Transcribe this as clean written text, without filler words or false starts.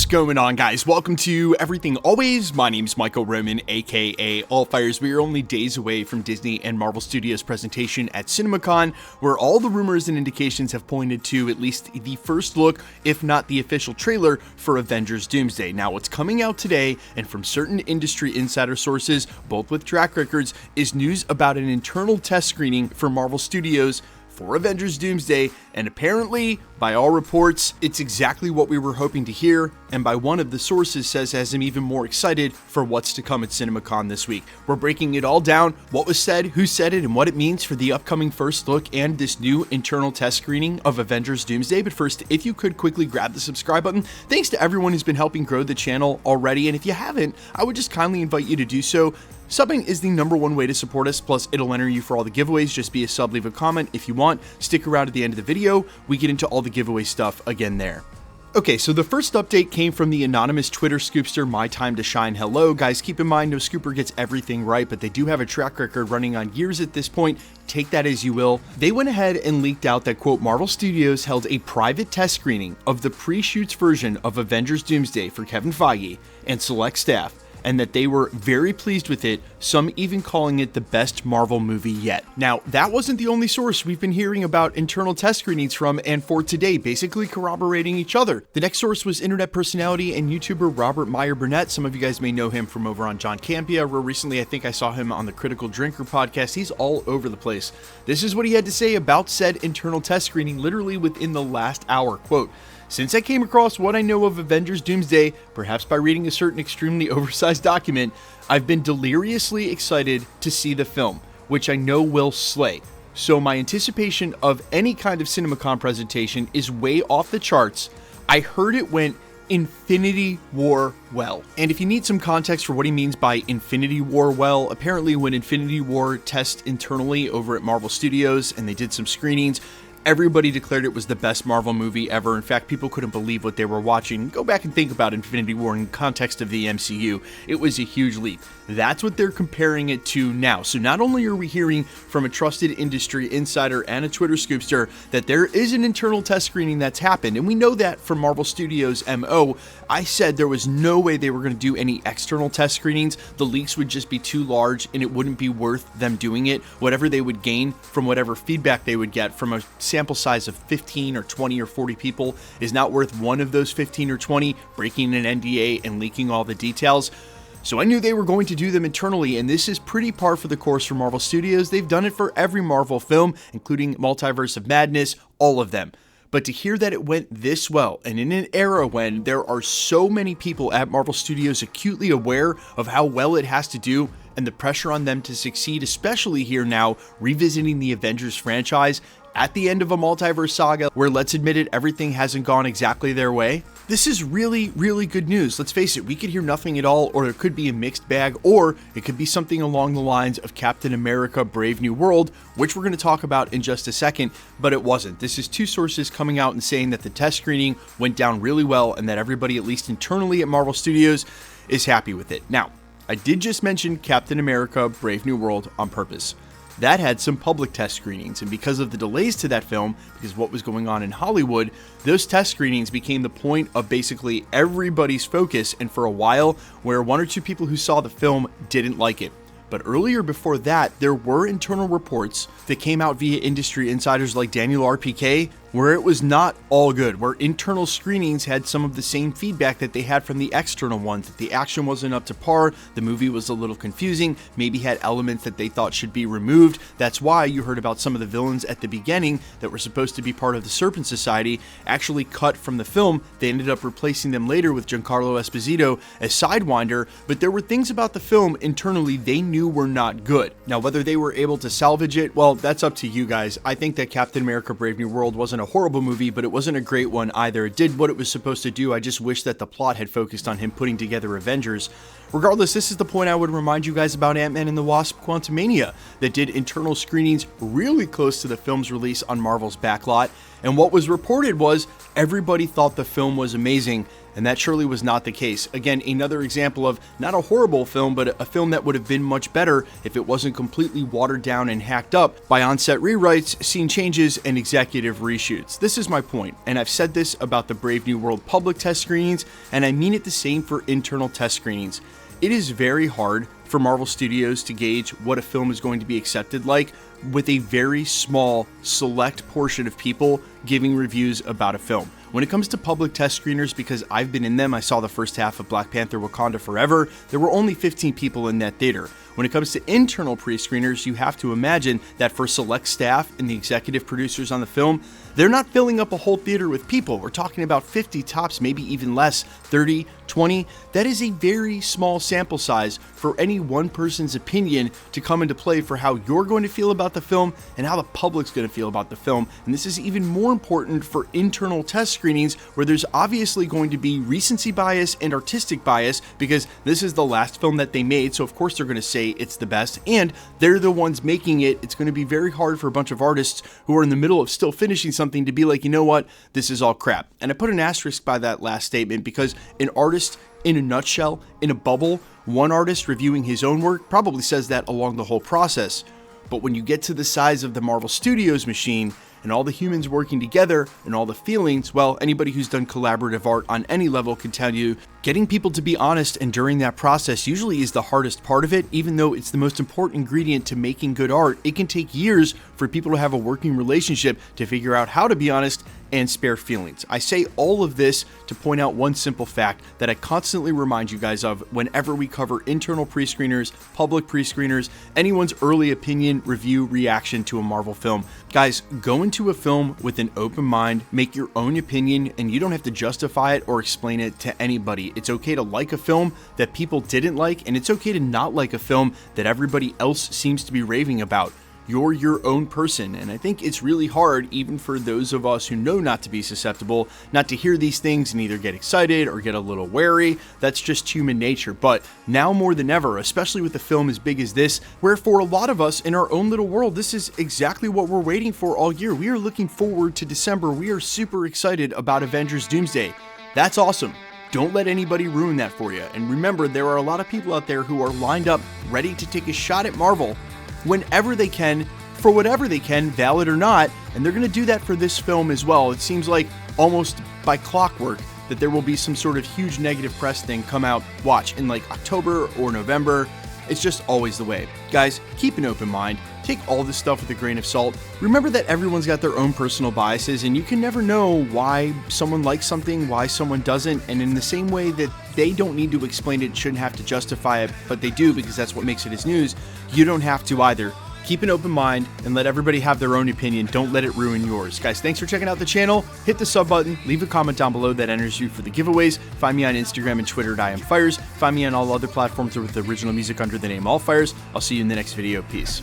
What's going on, guys? Welcome to Everything Always. My name's Michael Roman, aka Allfires. We are only days away from Disney and Marvel Studios' presentation at CINEMACON, where all the rumors and indications have pointed to at least the first look, if not the official trailer, for Avengers Doomsday. Now, what's coming out today, and from certain industry insider sources, both with track records, is news about an internal test screening for Marvel Studios for Avengers Doomsday, and apparently, by all reports, it's exactly what we were hoping to hear, and by one of the sources says has him even more excited for what's to come at CINEMACON this week. We're breaking it all down, what was said, who said it, and what it means for the upcoming first look and this new internal test screening of Avengers Doomsday. But first, if you could quickly grab the subscribe button, thanks to everyone who's been helping grow the channel already, and if you haven't, I would just kindly invite you to do so. Subbing is the #1 way to support us, plus it'll enter you for all the giveaways. Just be a sub, leave a comment if you want. Stick around at the end of the video. We get into all the giveaway stuff again there. Okay, so the first update came from the anonymous Twitter scoopster, My Time to Shine. Hello, guys. Keep in mind, no scooper gets everything right, but they do have a track record running on years at this point. Take that as you will. They went ahead and leaked out that, quote, Marvel Studios held a private test screening of the pre-shoots version of Avengers Doomsday for Kevin Feige and select staff, and that they were very pleased with it, some even calling it the best Marvel movie yet. Now, that wasn't the only source we've been hearing about internal test screenings from, and for today, basically corroborating each other. The next source was internet personality and YouTuber Robert Meyer Burnett. Some of you guys may know him from over on John Campea, where recently I think I saw him on the Critical Drinker podcast. He's all over the place. This is what he had to say about said internal test screening literally within the last hour, quote, "Since I came across what I know of Avengers Doomsday, perhaps by reading a certain extremely oversized document, I've been deliriously excited to see the film, which I know will slay. So my anticipation of any kind of CinemaCon presentation is way off the charts. I heard it went Infinity War well." And if you need some context for what he means by Infinity War well, apparently when Infinity War tests internally over at Marvel Studios and they did some screenings, everybody declared it was the best Marvel movie ever. In fact, people couldn't believe what they were watching. Go back and think about Infinity War in context of the MCU. It was a huge leap. That's what they're comparing it to now. So not only are we hearing from a trusted industry insider and a Twitter scoopster that there is an internal test screening that's happened, and we know that from Marvel Studios' MO. I said there was no way they were going to do any external test screenings. The leaks would just be too large and it wouldn't be worth them doing it. Whatever they would gain from whatever feedback they would get from a sample size of 15 or 20 or 40 people is not worth one of those 15 or 20 breaking an NDA and leaking all the details. So I knew they were going to do them internally, and this is pretty par for the course for Marvel Studios. They've done it for every Marvel film, including Multiverse of Madness, all of them. But to hear that it went this well, and in an era when there are so many people at Marvel Studios acutely aware of how well it has to do and the pressure on them to succeed, especially here now, revisiting the Avengers franchise at the end of a multiverse saga where, let's admit it, everything hasn't gone exactly their way. This is really, really good news. Let's face it, we could hear nothing at all, or it could be a mixed bag, or it could be something along the lines of Captain America Brave New World, which we're going to talk about in just a second, but it wasn't. This is two sources coming out and saying that the test screening went down really well and that everybody, at least internally at Marvel Studios, is happy with it. Now, I did just mention Captain America Brave New World on purpose. That had some public test screenings, and because of the delays to that film, because of what was going on in Hollywood, those test screenings became the point of basically everybody's focus, and for a while, where one or two people who saw the film didn't like it. But earlier before that, there were internal reports that came out via industry insiders like Daniel RPK, where it was not all good, where internal screenings had some of the same feedback that they had from the external ones, that the action wasn't up to par, the movie was a little confusing, maybe had elements that they thought should be removed. That's why you heard about some of the villains at the beginning that were supposed to be part of the Serpent Society actually cut from the film. They ended up replacing them later with Giancarlo Esposito as Sidewinder, but there were things about the film internally they knew were not good. Now, whether they were able to salvage it, well, that's up to you guys. I think that Captain America Brave New World wasn't a horrible movie, but it wasn't a great one either. It did what it was supposed to do. I just wish that the plot had focused on him putting together Avengers. Regardless, this is the point I would remind you guys about Ant-Man and the Wasp: Quantumania, that did internal screenings really close to the film's release on Marvel's backlot, and what was reported was everybody thought the film was amazing, and that surely was not the case. Again, another example of not a horrible film, but a film that would have been much better if it wasn't completely watered down and hacked up by on-set rewrites, scene changes, and executive reshoots. This is my point, and I've said this about the Brave New World public test screenings, and I mean it the same for internal test screenings. It is very hard for Marvel Studios to gauge what a film is going to be accepted like with a very small, select portion of people giving reviews about a film. When it comes to public test screeners, because I've been in them, I saw the first half of Black Panther: Wakanda Forever, there were only 15 people in that theater. When it comes to internal pre-screeners, you have to imagine that for select staff and the executive producers on the film, they're not filling up a whole theater with people. We're talking about 50 tops, maybe even less, 30, 20. That is a very small sample size for any one person's opinion to come into play for how you're going to feel about the film and how the public's going to feel about the film. And this is even more important for internal test screenings, where there's obviously going to be recency bias and artistic bias, because this is the last film that they made, so of course they're going to say it's the best, and they're the ones making it. It's going to be very hard for a bunch of artists who are in the middle of still finishing something to be like, you know what, this is all crap. And I put an asterisk by that last statement, because an artist in a nutshell, in a bubble, one artist reviewing his own work probably says that along the whole process. But when you get to the size of the Marvel Studios machine, and all the humans working together, and all the feelings, well, anybody who's done collaborative art on any level can tell you, getting people to be honest and during that process usually is the hardest part of it. Even though it's the most important ingredient to making good art, it can take years for people to have a working relationship to figure out how to be honest and spare feelings. I say all of this to point out one simple fact that I constantly remind you guys of whenever we cover internal pre-screeners, public pre-screeners, anyone's early opinion, review, reaction to a Marvel film. Guys, go into a film with an open mind, make your own opinion, and you don't have to justify it or explain it to anybody. It's okay to like a film that people didn't like, and it's okay to not like a film that everybody else seems to be raving about. You're your own person, and I think it's really hard, even for those of us who know not to be susceptible, not to hear these things and either get excited or get a little wary. That's just human nature. But now more than ever, especially with a film as big as this, where for a lot of us in our own little world, this is exactly what we're waiting for all year. We are looking forward to December. We are super excited about Avengers Doomsday. That's awesome. Don't let anybody ruin that for you. And remember, there are a lot of people out there who are lined up, ready to take a shot at Marvel whenever they can, for whatever they can, valid or not, and they're going to do that for this film as well. It seems like almost by clockwork that there will be some sort of huge negative press thing come out, watch, in like October or November. It's just always the way. Guys, keep an open mind. Take all this stuff with a grain of salt. Remember that everyone's got their own personal biases, and you can never know why someone likes something, why someone doesn't, and in the same way that they don't need to explain it, shouldn't have to justify it, but they do because that's what makes it as news, you don't have to either. Keep an open mind and let everybody have their own opinion. Don't let it ruin yours. Guys, thanks for checking out the channel. Hit the sub button. Leave a comment down below that enters you for the giveaways. Find me on Instagram and Twitter at IamFires. Find me on all other platforms with original music under the name All Fires. I'll see you in the next video. Peace.